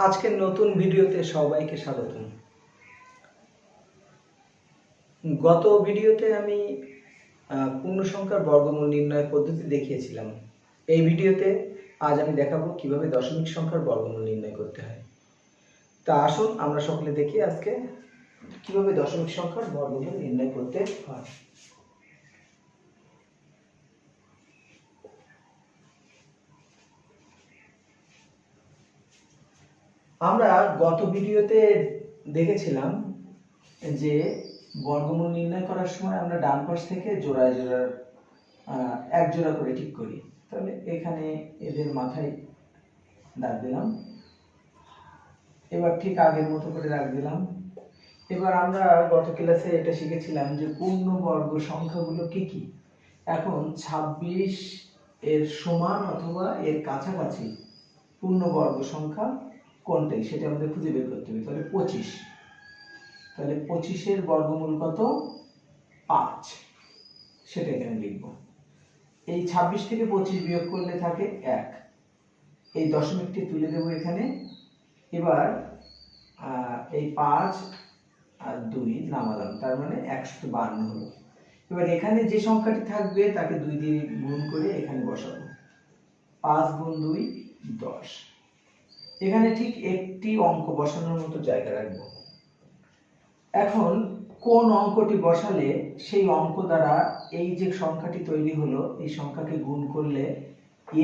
আজকের নতুন ভিডিওতে সবাইকে স্বাগতম। গত ভিডিওতে আমি পূর্ণ সংখ্যার বর্গমূল নির্ণয়ের পদ্ধতি দেখিয়েছিলাম। এই ভিডিওতে আজ আমি দেখাবো কিভাবে দশমিক সংখ্যার বর্গমূল নির্ণয় করতে হয়। তা আসুন আমরা সকলে দেখি আজকে কিভাবে দশমিক সংখ্যার বর্গমূল নির্ণয় করতে হয়। আমরা গত ভিডিওতে দেখেছিলাম যে বর্গমূল নির্ণয় করার সময় আমরা ডান পাশ থেকে জোড়ায় জোড়ার এক জোড়া করে ঠিক করি। তাহলে এখানে এদের মাথায় দাগ দিলাম, এবার ঠিক আগের মতো করে দাগ দিলাম। এবার আমরা গত ক্লাসে এটা শিখেছিলাম যে পূর্ণবর্গ সংখ্যাগুলো কি কি। এখন 26 এর সমান অথবা এর কাছাকাছি পূর্ণবর্গ সংখ্যা কোনটাই সেটা আমাদের খুঁজে বের করতে হবে। তাহলে 25, তাহলে 25-এর বর্গমূল কত? 5, সেটা এখানে লিখব। এই 26 থেকে 25 বিয়োগ করলে থাকে 1, এই দশমিকটি তুলে দেব এখানে। এবার এই 5 আর 2 নামালাম, তার মানে 152 হলো। এবার এখানে যে সংখ্যাটি থাকবে তাকে 2 দিয়ে গুণ করে এখানে বসাবো। 5 গুণ 2 10। এখানে ঠিক একটি অঙ্ক বসানোর মতো জায়গা রাখবো। এখন কোন অঙ্কটি বসালে সেই অঙ্ক দ্বারা এই যে সংখ্যাটি তৈরি হলো এই সংখ্যাকে গুণ করলে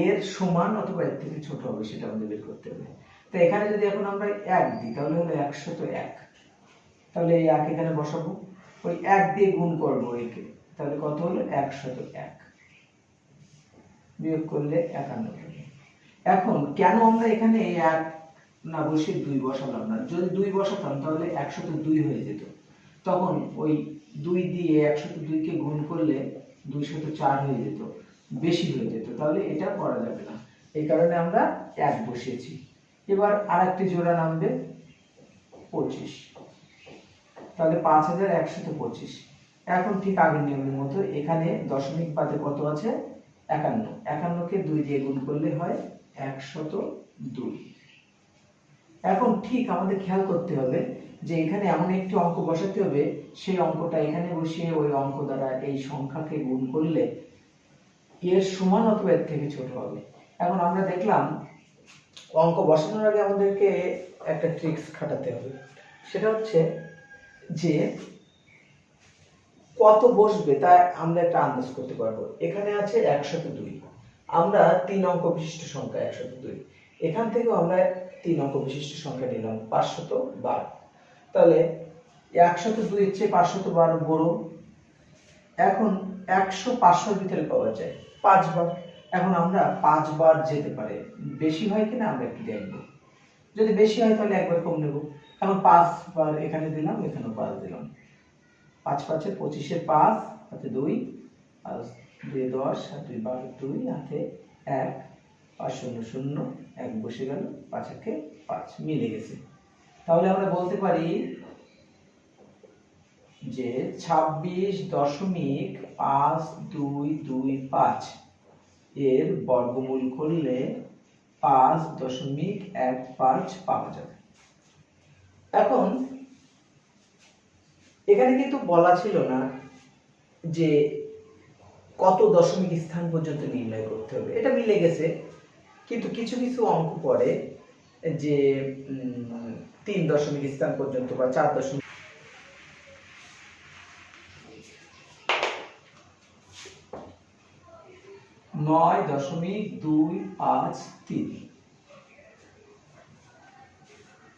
এর সমান অথবা এর থেকে ছোট হবে সেটা আমাদের বের করতে হবে। তো এখানে যদি এখন আমরা 1 দিই তাহলে হলো 101, তাহলে এই 1 এখানে বসাবো, ওই 1 দিয়ে গুণ করবো একে, তাহলে কত হলো? 101, বিয়োগ করলে 51 হবে। এখন কেন আমরা এখানে 1 না বসে 2 বসালাম না? যদি 2 বসাতাম তাহলে 102 হয়ে যেত, তখন ওই 2 দিয়ে 102 কে গুণ করলে 204 হয়ে যেত, বেশি হয়ে যেত, তাহলে এটা করা যাবে না। এই কারণে আমরা 1 বসিয়েছি। এবার আরেকটি জোড়া নামবে 25, তাহলে 5125। এখন ঠিক আগের নিয়মের মতো এখানে দশমিক পাতে কত আছে? 51, 51 কে 2 দিয়ে গুণ করলে হয় 102। এখন ঠিক আমাদের খেয়াল করতে হবে যে এখানে এমন একটি অঙ্ক বসাতে হবে, সেই অঙ্কটা এখানে বসিয়ে ওই অঙ্ক দ্বারা এই সংখ্যাকে গুণ করলে এর সমান অথবা এর থেকে ছোট হবে। এখন আমরা দেখলাম অঙ্ক বসানোর আগে আমাদেরকে একটা ট্রিক্স খাটাতে হবে, সেটা হচ্ছে যে কত বসবে তা আমরা একটা আন্দাজ করতে পারবো। এখানে আছে 102, আমরা 3 অঙ্ক বিশিষ্ট সংখ্যা 102, এখান থেকেও আমরা 3 অঙ্ক বিশিষ্ট সংখ্যা নিলাম 512, তাহলে 102 এর চেয়ে 512 বড়। এখন 100 500-র ভিতরে পাওয়া যায় 5 বার। এখন আমরা 5 বার যেতে পারে, বেশি হয় কিনা আমরা একটু দেখব। যদি বেশি হয় তাহলে একবার কম নেব। এখন 5 বার এখানে দিলাম, এখানেও 5 দিলাম। 5 5 25, 5 হাতে 2 আর 2 10 আর 2 12, 2 হাতে 1, 5 0 0, 1 বসে গেল, 5 1 5 মিলে গেছে। তাহলে আমরা বলতে পারি যে 26.5225 এর বর্গমূল করলে 5.15 পাওয়া যাবে। এখন এখানে কিন্তু বলা ছিল না যে কত দশমিক স্থান পর্যন্ত নির্ণয় করতে হবে, এটা মিলে গেছে। কিন্তু কিছু কিছু অঙ্ক পড়ে যে 3 দশমিক স্থান পর্যন্ত বা 4 দশমিক, 9.253,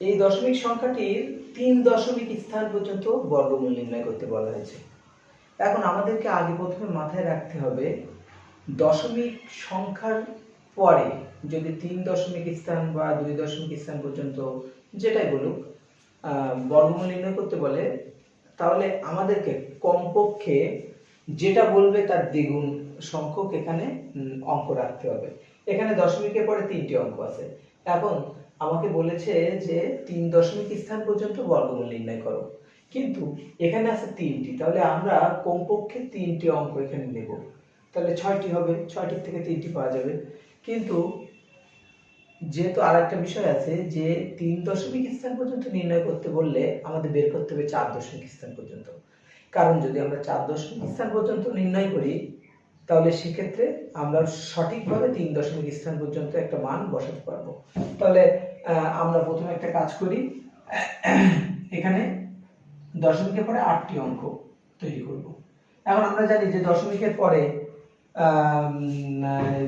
এই দশমিক সংখ্যাটির 3 দশমিক স্থান পর্যন্ত বর্গমূল নির্ণয় করতে বলা হয়েছে। এখন আমাদেরকে আগে প্রথমে মাথায় রাখতে হবে দশমিক সংখ্যার পরে যদি 3 দশমিক স্থান বা 2 দশমিক স্থান পর্যন্ত যেটাই বলুক বর্গমূল নির্ণয় করতে বলে, তাহলে আমাদেরকে কমপক্ষে যেটা বলবে তার দ্বিগুণ সংখ্যক এখানে অঙ্ক রাখতে হবে। এখানে দশমিকের পরে 3টি অঙ্ক আছে। এখন আমাকে বলেছে যে 3 দশমিক স্থান পর্যন্ত বর্গমূল নির্ণয় করো, কিন্তু এখানে আছে 3টি, তাহলে আমরা কমপক্ষে 3টি অঙ্ক এখানে নেব, তাহলে 6টি হবে, 6টির থেকে 3টি পাওয়া যাবে। কিন্তু যেহেতু আরেকটা বিষয় আছে যে 3 দশমিক স্থান পর্যন্ত নির্ণয় করতে বললে আমাদের বের করতে হবে 4 দশমিক স্থান পর্যন্ত। কারণ যদি আমরা 4 দশমিক স্থান পর্যন্ত নির্ণয় করি তাহলে সেক্ষেত্রে আমরা সঠিকভাবে 3 দশমিক স্থান পর্যন্ত একটা মান বসাতে পারবো। তাহলে আমরা প্রথমে একটা কাজ করি, এখানে দশমিকের পরে 8টি অঙ্ক তৈরি করব। এখন আমরা জানি যে দশমিকের পরে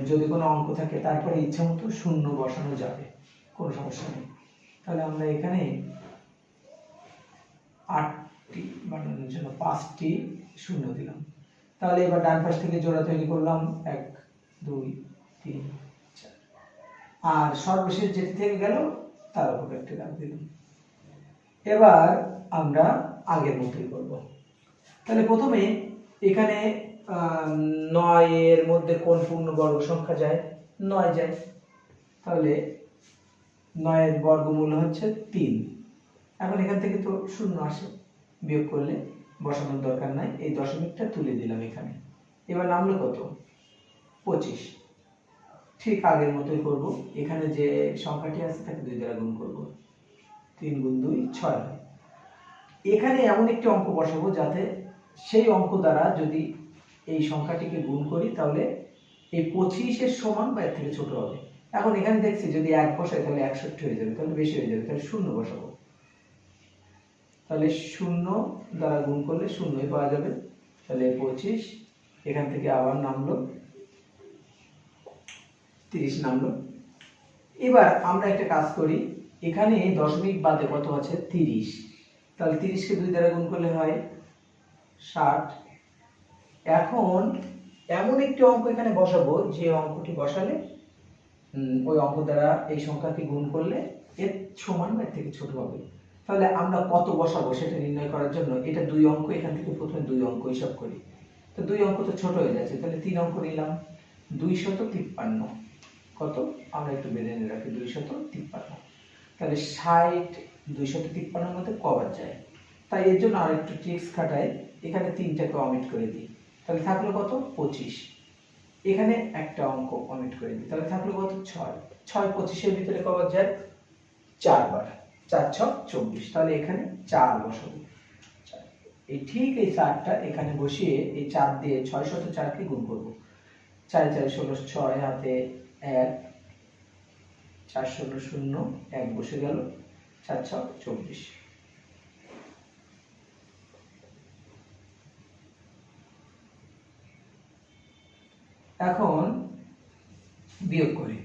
যদি কোনো অঙ্ক থাকে তারপরে ইচ্ছা মতো শূন্য বসানো যাবে, কোনো সমস্যা নেই। তাহলে আমরা এখানে 8টি বানানোর জন্য 5টি শূন্য দিলাম। তাহলে এবার ডান পাশ থেকে জোড়া তৈরি করলাম 1 2 3 4, আর সর্বশেষ যেটি থেকে গেল তার উপর একটা দাগ দিলাম। এবার আমরা আগের মতোই করব। তাহলে প্রথমে এখানে 9 এর মধ্যে কোন পূর্ণবর্গ সংখ্যা যায়? 9 যায়। তাহলে 9 এর বর্গমূল হচ্ছে 3। এখন এখান থেকে তো শূন্য আসে, বিয়োগ করলে বসানোর দরকার নাই, এই দশমিকটা তুলে দিলাম এখানে। এবার নামলো কত? 25। ঠিক আগের মতোই করব। এখানে যে সংখ্যাটি আছে তাকে 2 দ্বারা গুণ করব। 3 গুণ 2 6। এখানে এমন একটি অঙ্ক বসাবো যাতে সেই অঙ্ক দ্বারা যদি এই সংখ্যাটিকে গুণ করি তাহলে এই 25 এর সমান বা এর থেকে ছোট হবে। এখন এখানে দেখছি যদি 1 বসাই তাহলে 61 হয়ে যাবে, তাহলে বেশি হয়ে যাবে, তাহলে শূন্য বসাবো। তাহলে শূন্য দ্বারা গুণ করলে শূন্যই পাওয়া যাবে। তাহলে 25 এখান থেকে আবার নামলো 30 নামলো। এবার আমরা একটা কাজ করি, এখানে দশমিক বাদে কত আছে? 30। তাহলে 30 কে 2 দ্বারা গুণ করলে হয় 60। এখন এমন একটি অঙ্ক এখানে বসাবো যে অঙ্কটি বসালে ওই অঙ্ক দ্বারা এই সংখ্যাকে গুণ করলে এর সমান বা এর থেকে ছোট হবে। তাহলে আমরা কত বসাবো সেটা নির্ণয় করার জন্য এটা 2 অঙ্ক, এখান থেকে প্রথমে 2 অঙ্ক হিসাব করি। তো 2 অঙ্ক তো ছোট হয়ে যাচ্ছে, তাহলে 3 অঙ্ক নিলাম। 253 কত? আমরা একটু বেড়ে নিয়ে রাখি 253। তাহলে 60 253 মধ্যে কবার যায়? তাই এর জন্য আরেকটু ট্রিক্স খাটাই, এখানে 3টাকে অমিট করে দিই। তাহলে থাকলো কত? 25। এখানে একটা অঙ্ক অমিট করে দিই, তাহলে থাকলো কত? 6। 6 25 এর ভিতরে কবার যায়? 4 বার। 4 6 24। তাহলে এখানে 4 বসাবো। এই ঠিক এই 4টা এখানে বসিয়ে এই 4 দিয়ে 604 কে গুণ করব। 4 4 16 6 হাতে 1 4 0 0 1 বসে গেল, 4 6 24। এখন বিয়োগ করি।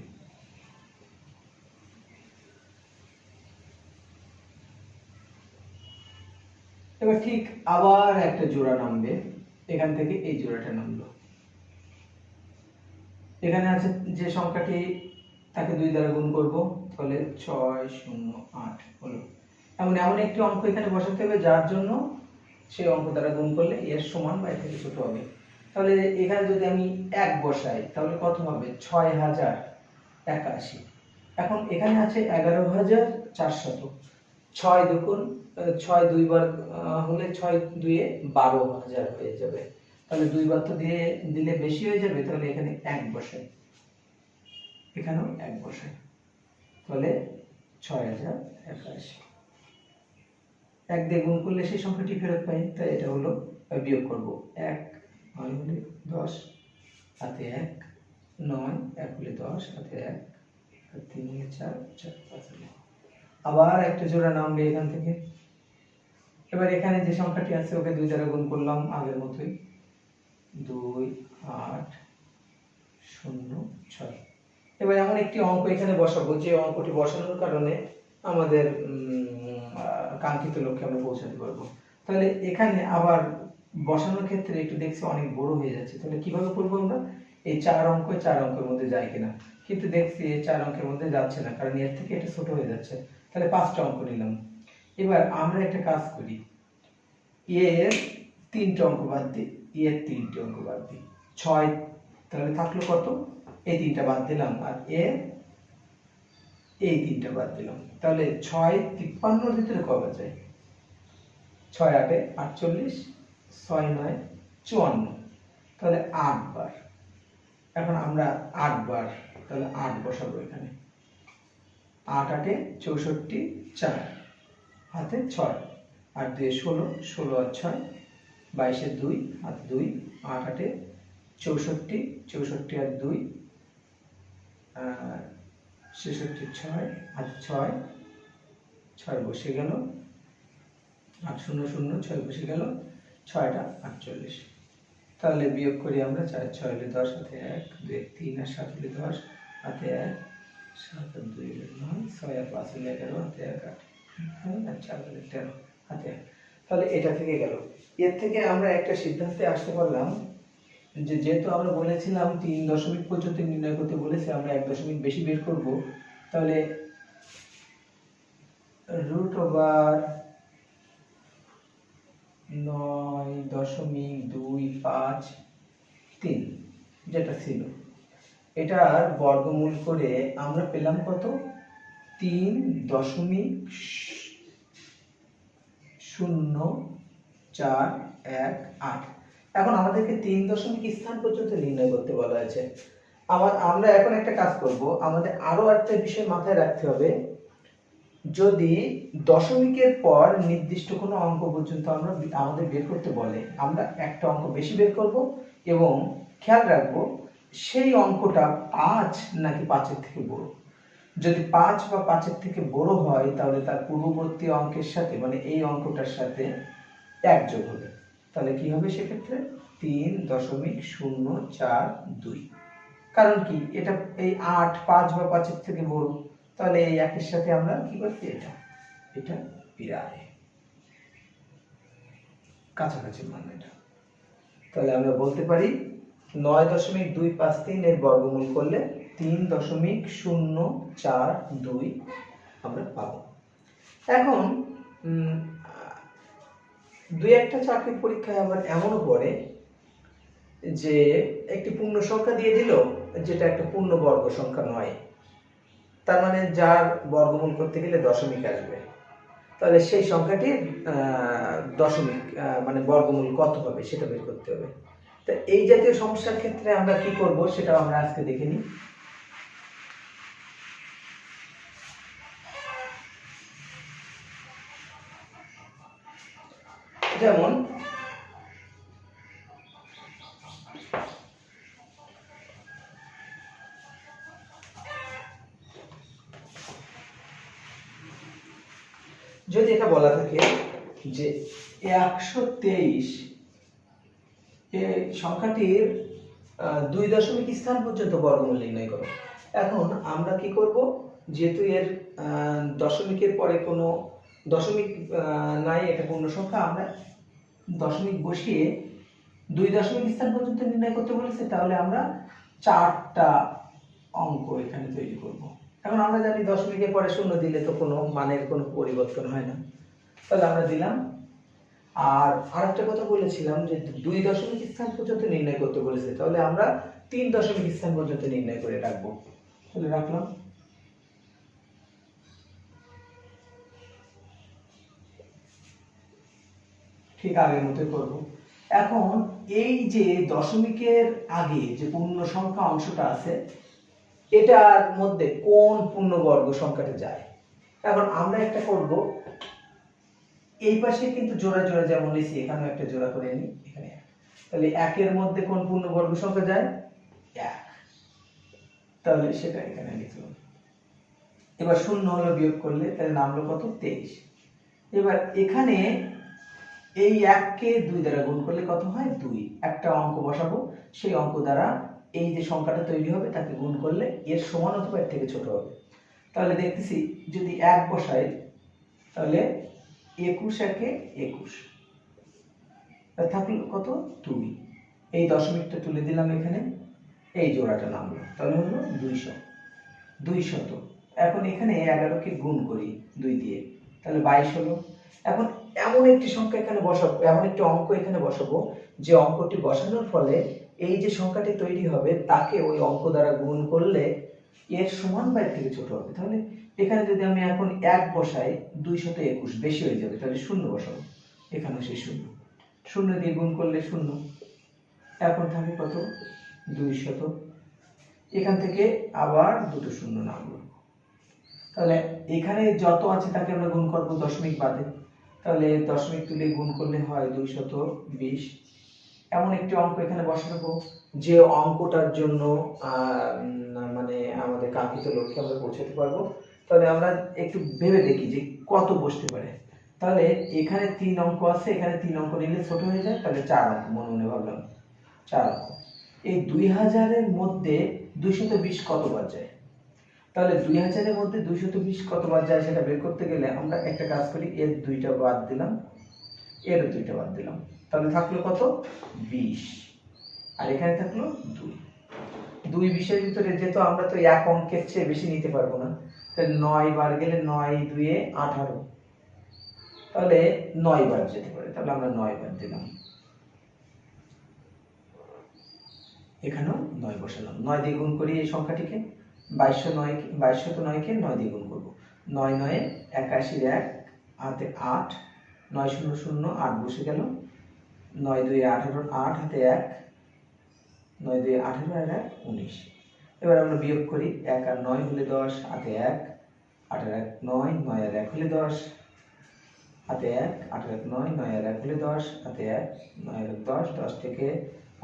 এবার ঠিক আবার একটা জোড়া নামবে, এখান থেকে এই জোড়াটা নামলো। এখানে আছে যে সংখ্যাটি তাকে 2 দ্বারা গুণ করব, তাহলে 6 0 8 হলো। এমন একটি অঙ্ক এখানে বসাতে হবে যার জন্য সেই অঙ্ক দ্বারা গুণ করলে এর সমান বা এর থেকে ছোট হবে। তাহলে এখানে যদি আমি 1 বসাই তাহলে কত হবে? 6081। এখন এখানে আছে 11400। 6 দুগুণ 6 2 বার হলে 6 2 এ 12000 হয়ে যাবে। তাহলে 2 বার তো দিয়ে দিলে বেশি হয়ে যাবে, তাহলে এখানে 1 বসাই, এখানেও 1 বসাই, তাহলে 6081। 1 দিয়ে গুণ করলে সেই সংখ্যাটি ফেরত পাই, তাই এটা হলো বিয়োগ করব। 1 9 হলে 10 হাতে 1 9 1 হলে 10 হাতে 1 আর 3 হলে 4 4 5 হলে। আবার একটা জোড়া নামবে এখান থেকে। এবার এখানে যে সংখ্যাটি আছে ওকে 2 দ্বারা গুণ করলাম আগের মতোই, 2 8 0 6। এবার এমন একটি অঙ্ক এখানে বসাবো যে অঙ্কটি বসানোর কারণে আমাদের কাঙ্ক্ষিত লক্ষ্যে আমরা পৌঁছাতে পারবো। তাহলে এখানে আবার বসানোর ক্ষেত্রে একটু দেখছি অনেক বড় হয়ে যাচ্ছে, তাহলে কিভাবে করবো আমরা? এই 4 অঙ্কের মধ্যে যায় কিনা, কিন্তু দেখছি এই 4 অঙ্কের মধ্যে যাচ্ছে না, কারণ এর থেকে এটা ছোট হয়ে যাচ্ছে। তাহলে 5টা অঙ্ক নিলাম। এবার আমরা একটা কাজ করি, এর 3টে অঙ্ক বাদ দিই, এর 3টে অঙ্ক বাদ দিই, 6। তাহলে থাকলো কত? এই 3টা বাদ দিলাম, আর এই 3টা বাদ দিলাম। তাহলে 6 53 এর ভিতরে কবার যায়? 6 8 48 6 9 54, তাহলে 8 বার। এখন আমরা 8 বার, তাহলে 8 বসাবো এখানে। 8 8 64, 4 হাতে 6, 8 2 16, 16 আর 6 22 2 হাতে 2, 8 8 64, 64 আর 2 66 6 হাতে 6, 6 বসে গেল, 8 0 0 6 বসে গেল, 6টা 48। তাহলে বিয়োগ করি আমরা, 4 6 হলে 10 হাতে 1 2 3 আর 7 হলে 10 হাতে 1 7 আর 2 হলে 9 6 আর 5 হলে 11 হাতে 1 8 আর 4 হলে 13 হাতে 1। তাহলে এটা থেকে গেল। এর থেকে আমরা একটা সিদ্ধান্তে আসতে পারলাম যে যেহেতু আমরা বলেছিলাম 3 দশমিক পর্যন্ত নির্ণয় করতে বলেছে, আমরা 1 দশমিক বেশি বের করব, তাহলে √9.253 যেটা ছিল, এটার বর্গমূল করে আমরা পেলাম কত? 3.0418। এখন আমাদেরকে 3 দশমিক স্থান পর্যন্ত নির্ণয় করতে বলা হয়েছে। আমরা এখন একটা কাজ করব, আমাদের আরো একটা বিষয় মাথায় রাখতে হবে। যদি দশমিকের পর নির্দিষ্ট কোনো অঙ্ক পর্যন্ত আমাদের বের করতে বলে, আমরা একটা অঙ্ক বেশি বের করব এবং খেয়াল রাখবো সেই অঙ্কটা 5 নাকি 5-এর থেকে বড়। যদি 5 বা 5-এর থেকে বড় হয় তাহলে তার পূর্ববর্তী অঙ্কের সাথে, মানে এই অঙ্কটার সাথে 1 যোগ হবে। তাহলে কি হবে সেক্ষেত্রে? 3.042। কারণ কি, এটা এই 8 5 বা 5-এর থেকে বড়, তাহলে এই 1-এর সাথে আমরা কি করছি, এটা প্রায় কাছাকাছি মান এটা। তাহলে আমরা বলতে পারি 9.253 এর বর্গমূল করলে 3.042 আমরা পাবো। এখন দুই একটা চাকরির পরীক্ষায় আবার এমনও পড়ে যে একটি পূর্ণ সংখ্যা দিয়ে দিল যেটা একটা পূর্ণবর্গ সংখ্যা নয়, তার মানে যার বর্গমূল করতে গেলে দশমিক আসবে, তাহলে সেই সংখ্যাটির দশমিক মানে বর্গমূল কত হবে সেটা বের করতে হবে। তো এই জাতীয় সমস্যার ক্ষেত্রে আমরা কি করব সেটা আমরা আজকে দেখে নিই। যেমন যদি এটা বলা থাকে যে 123 এই সংখ্যাটির 2 দশমিক স্থান পর্যন্ত বর্গমূল নির্ণয় করো। এখন আমরা কি করব, যেহেতু এর দশমিকের পরে কোনো দশমিক নাই, এটা পূর্ণ সংখ্যা, আমরা দশমিক বসিয়ে 2 দশমিক স্থান পর্যন্ত নির্ণয় করতে বলেছে, তাহলে আমরা 4টা অঙ্ক এখানে তৈরি করব। এখন আমরা জানি দশমিকের পরে শূন্য দিলে তো কোনো মানের কোনো পরিবর্তন হয় না, তাহলে আমরা দিলাম। আর আরেকটা কথা বলেছিলাম যে 2 দশমিক স্থান পর্যন্ত নির্ণয় করতে বলেছে, তাহলে আমরা 3 দশমিক স্থান পর্যন্ত নির্ণয় করে রাখবো। তাহলে রাখলাম। ঠিক আগের মতোই করব। এখন এই যে দশমিকের আগে যে পূর্ণ সংখ্যা অংশটা আছে, এটার মধ্যে কোন পূর্ণবর্গ সংখ্যাটা যায়। এখন আমরা একটা করব, এই পাশে কিন্তু জোড়া জোড়া যেমন লিখি, এখানেও একটা জোড়া করে নিই, এখানে। তাহলে 1 এর মধ্যে কোন পূর্ণবর্গ সংখ্যা যায়? 1। তাহলে সেটা এখানে লিখলাম। এবার শূন্য হলো বিয়োগ করলে, তাহলে নামলো কত? 23। এবার এখানে এই 1 কে 2 দ্বারা গুণ করলে কত হয়? 2। একটা অঙ্ক বসাবো, সেই অঙ্ক দ্বারা এই যে সংখ্যাটা তৈরি হবে তাকে গুণ করলে এর সমান অথবা এর থেকে ছোট হবে। তাহলে দেখতেছি যদি 1 বসাই তাহলে 21 একে 21, থাকলো কত? 2। এই দশমিকটা তুলে দিলাম এখানে, এই জোড়াটা নামলো, তাহলে হলো 200। 200। এখন এখানে 11 কে গুণ করি 2 দিয়ে, তাহলে 22 হলো। এখন এমন একটি সংখ্যা এখানে বসাবো, এমন একটি অঙ্ক এখানে বসাবো যে অঙ্কটি বসানোর ফলে এই যে সংখ্যাটি তৈরি হবে তাকে ওই অঙ্ক দ্বারা গুণ করলে এর সমান বা এর থেকে ছোট হবে। তাহলে এখানে যদি আমি এখন 1 বসাই, 221 বেশি হয়ে যাবে, তাহলে 0 বসাবো, এখানে সেই 0। 0 দিয়ে গুণ করলে 0, এখন থাকে কত? 200। এখান থেকে আবার দুটো শূন্য নামলো, তাহলে এখানে যত আছে তাকে আমরা গুণ করব দশমিক বাদে। তাহলে দশমিক তুলে গুণ করলে হয় 220। এমন একটি অঙ্ক এখানে বসাবো যে অঙ্কটার জন্য মানে আমাদের কাঙ্ক্ষিত লক্ষ্যে আমরা পৌঁছাতে পারবো। তাহলে আমরা একটু ভেবে দেখি যে কত বসতে পারে। তাহলে এখানে 3 অঙ্ক আছে, এখানে 3 অঙ্ক নিলে ছোট হয়ে যায়, তাহলে 4 অঙ্ক মনে মনে ভাবলাম 4 অঙ্ক। এই 2000 এর মধ্যে 220 কতবার যায়? তাহলে 2000 এর মধ্যে 220 কতবার যায় সেটা বের করতে গেলে আমরা একটা কাজ করি, এর 2টা বাদ দিলাম, এর 2টা বাদ দিলাম, তাহলে থাকলো কত? 20। আর এখানে থাকলো 2। 20 এর ভিতরে যেহেতু আমরা তো এক অঙ্কের চেয়ে বেশি নিতে পারবো না, তাহলে 9 বার গেলে 9 2 18, তাহলে 9 বার যেতে পারে, তাহলে আমরা 9 বার দিলাম। এখানেও 9 বসালাম। 9 দিয়ে গুণ করি এই সংখ্যাটিকে, 2209 কে 9 দিয়ে গুণ করব। 9 9 81 1 হাতে 8, 9 0 0 8 বসে গেল, 9 2 18 8 হাতে 1, 9 2 18 আর 1 19। এবার আমরা বিয়োগ করি, 1 আর 9 হলে 10, হাতে 1, 8 আর 1 9, 9 আর 1 হলে 10, হাতে 1, 8 আর 1 9, 9 আর 1 হলে 10, হাতে 1, 9 আর 1 10, 10 থেকে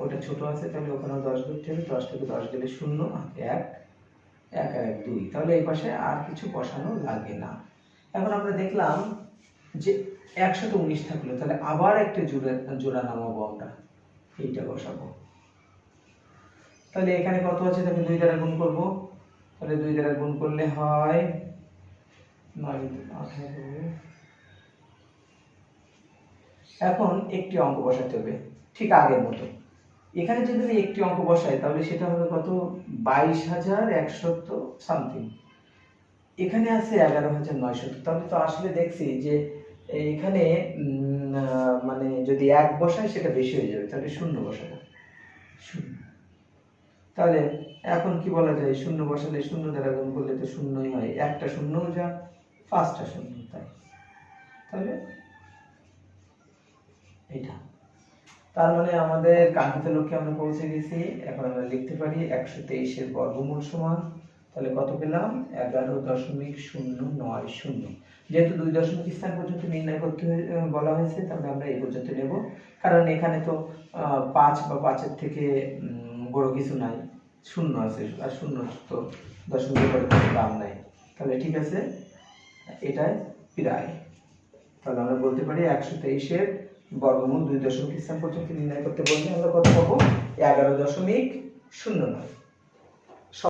ওটা ছোট আছে তাহলে ওখানেও 10 ধরতে হবে, 10 থেকে 10 গেলে 0, হাতে 1, 1 আর 1 2, তাহলে এই পাশে আর কিছু বসানো লাগে না। এখন আমরা দেখলাম যে 119 থাকলো, তাহলে আবার একটা জোড়া নামাবো আমরা, এইটা বসাবো। তাহলে এখানে কত আছে তাকে 2 দ্বারা গুণ করব, তাহলে 2 দ্বারা গুণ করলে হয় 9 18। এখন একটি অঙ্ক বসাতে হবে ঠিক আগের মতো। এখানে যদি আমি একটি অঙ্ক বসাই তাহলে সেটা হবে কত? 22,100 সামথিং। এখানে আছে 11,900, তাহলে তো আসলে দেখছি যে এখানে মানে যদি 1 বসাই সেটা বেশি হয়ে যাবে, তাহলে 0 বসাবো, 0। তাহলে এখন কি বলা যায়, 0 বসালে 0 দ্বারা গুণ করলে তো 0ই হয়, একটা 0 যা, 5টা 0 তাই, তাহলে এটা। তার মানে আমাদের কাঙ্ক্ষিত লক্ষ্যে আমরা পৌঁছে গেছি। এখন আমরা লিখতে পারি 123 এর বর্গমূল সমান, তাহলে কত পেলাম? 11.090। যেহেতু 2 দশমিক স্থান পর্যন্ত নির্ণয় করতে বলা হয়েছে, তাহলে আমরা এই পর্যন্ত নেব, কারণ এখানে তো 5 বা 5 থেকে বড় কিছু নাই, 0 আছে, আর 0 তো দশমিকের পরে কোনো দাম নাই, তাহলে ঠিক আছে, এটাই প্রায়। তাহলে আমরা বলতে পারি 123 এর বর্গমূল 2 দশমিক স্থান পর্যন্ত নির্ণয় করতে বললে আমরা কত পাবো? 11.09।